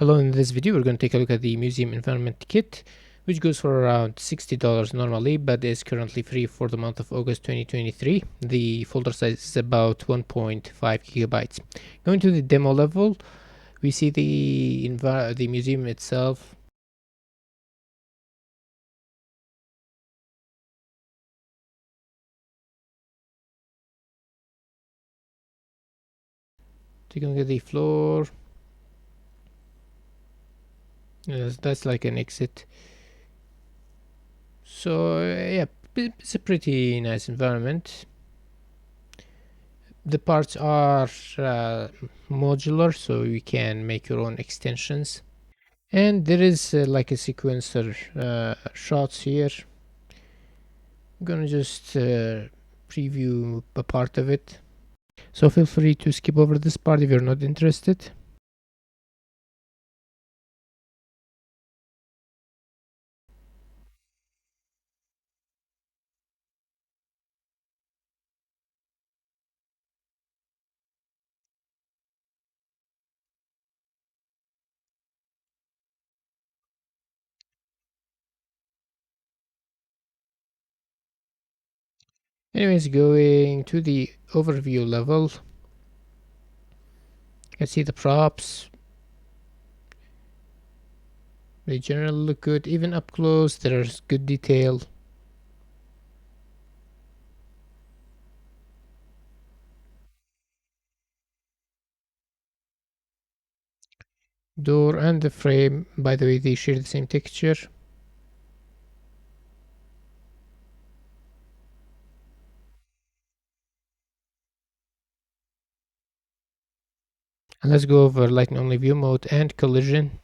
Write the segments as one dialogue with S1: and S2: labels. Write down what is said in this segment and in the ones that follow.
S1: Hello, in this video we're going to take a look at the museum environment kit, which goes for around $60 normally but is currently free for the month of August 2023. The folder size is about 1.5 gigabytes. Going to the demo level, we see the museum itself. Taking a look at the floor. Yes, that's like an exit. So yeah, it's a pretty nice environment. The parts are modular, so you can make your own extensions. And there is like a sequencer shots here. I'm gonna just preview a part of it, so feel free to skip over this part if you're not interested. Anyways, going to the overview level, you can see the props. They generally look good. Even up close there's good detail. Door and the frame, by the way, they share the same texture. And let's go over light and only view mode and collision.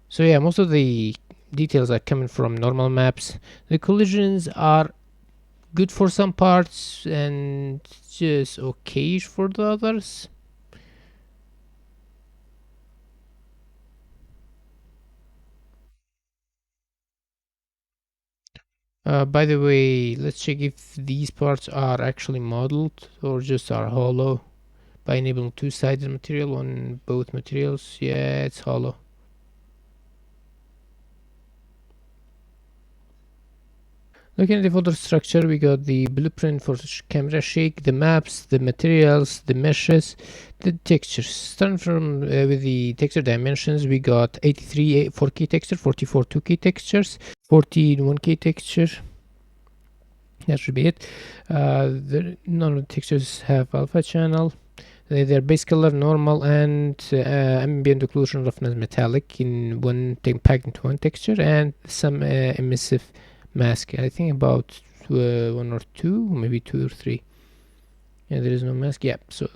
S1: So yeah, most of the details are coming from normal maps. The collisions are good for some parts and just okay for the others. By the way, let's check if these parts are actually modeled or just are hollow by enabling two-sided material on both materials. Yeah, it's hollow. Looking at the folder structure, we got the blueprint for camera shake, the maps, the materials, the meshes, the textures. Starting from with the texture dimensions, we got 83 4K texture, 44 2K textures, 14 1K texture. That should be it. None of the textures have alpha channel. They're base color, normal, and ambient occlusion roughness metallic in packed into one texture, and some emissive mask. I think about one or two, maybe two or three. Yeah, there is no mask. Yeah, so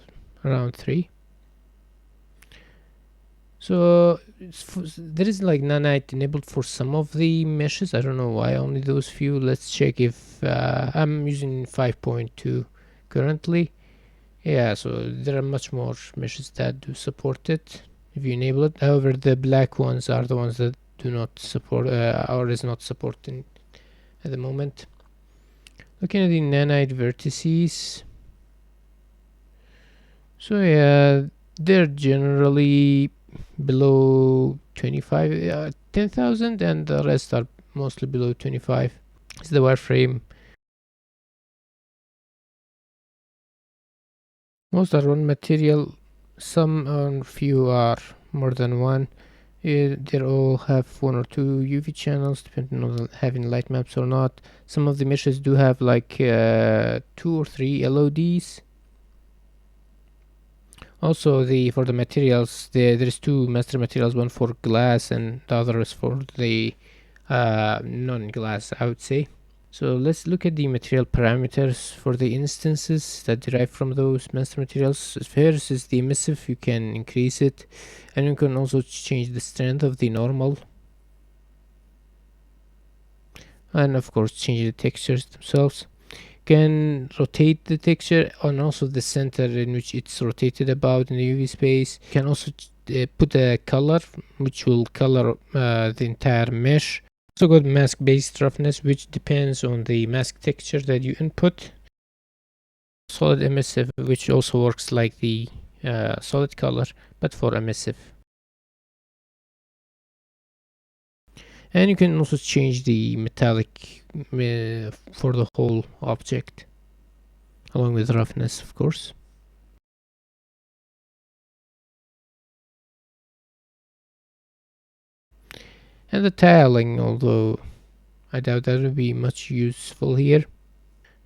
S1: around 3. So there is like nanite enabled for some of the meshes. I don't know why only those few. Let's check if I'm using 5.2 currently. Yeah, so there are much more meshes that do support it if you enable it. However, the black ones are the ones that do not support or is not supporting at the moment. Looking at the nanite vertices, so yeah, they're generally below 25, 10,000, and the rest are mostly below 25. It's the wireframe. Most are one material, some or few are more than one. They all have one or two UV channels depending on having light maps or not. Some of the meshes do have like 2 or 3 LODs. Also, for the materials, there's 2 master materials, one for glass and the other is for the non-glass, I would say. So let's look at the material parameters for the instances that derive from those master materials. First is the emissive. You can increase it, and you can also change the strength of the normal, and of course change the textures themselves. Can rotate the texture and also the center in which it's rotated about in the UV space. You can also put a color which will color the entire mesh. Also got mask based roughness, which depends on the mask texture that you input. Solid emissive, which also works like the solid color, but for emissive. And you can also change the metallic for the whole object, along with roughness, of course. And the tiling, although I doubt that would be much useful here.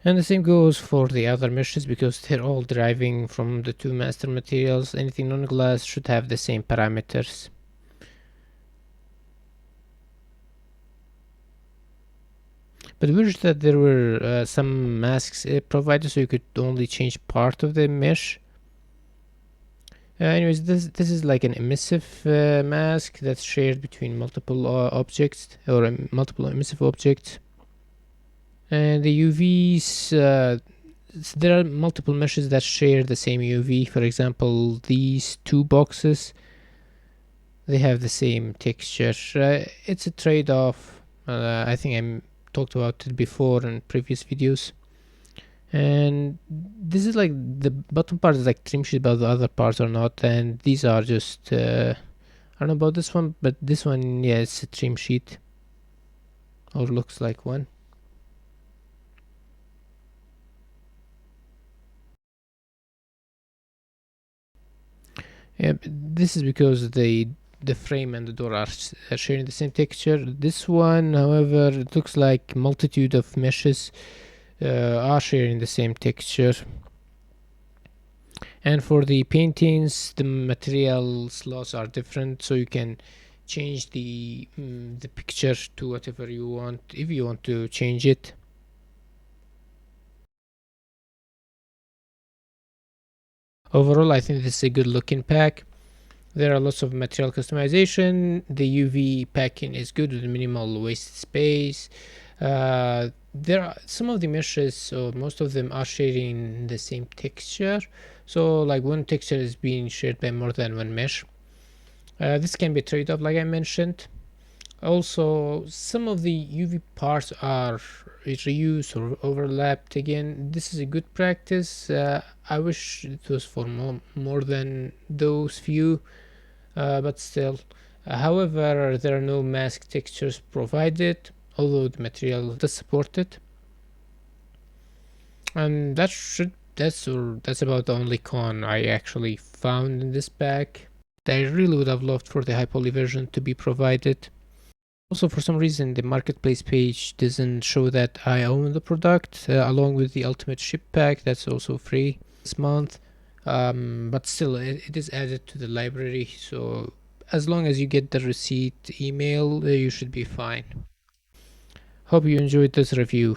S1: And the same goes for the other meshes, because they're all deriving from the two master materials. Anything non-glass should have the same parameters. But we wish that there were some masks provided, so you could only change part of the mesh. Anyways, this is like an emissive mask that's shared between multiple objects, or multiple emissive objects. And the UVs, there are multiple meshes that share the same UV. For example, these two boxes, they have the same texture. It's a trade-off. I think I talked about it before in previous videos. And this is like the bottom part is like trim sheet, but the other parts are not. And these are just I don't know about this one, but this one, yeah, it's a trim sheet, or looks like one. Yeah, this is because the frame and the door are sharing the same texture. This one, however, it looks like multitude of meshes are sharing the same texture. And for the paintings, the material slots are different, so you can change the picture to whatever you want if you want to change it. Overall, I think this is a good looking pack. There are lots of material customization. The UV packing is good with minimal waste space. There are some of the meshes, so most of them are sharing the same texture. So like one texture is being shared by more than one mesh. This can be trade-off, like I mentioned. Also, some of the UV parts are reused or overlapped. Again, this is a good practice. I wish it was for more than those few, but still. However, there are no mask textures provided, although the material does support it. And that's about the only con I actually found in this pack. I really would have loved for the high poly version to be provided. Also, for some reason, the marketplace page doesn't show that I own the product, along with the ultimate ship pack that's also free this month. But still, it is added to the library, so as long as you get the receipt email, you should be fine. Hope you enjoyed this review.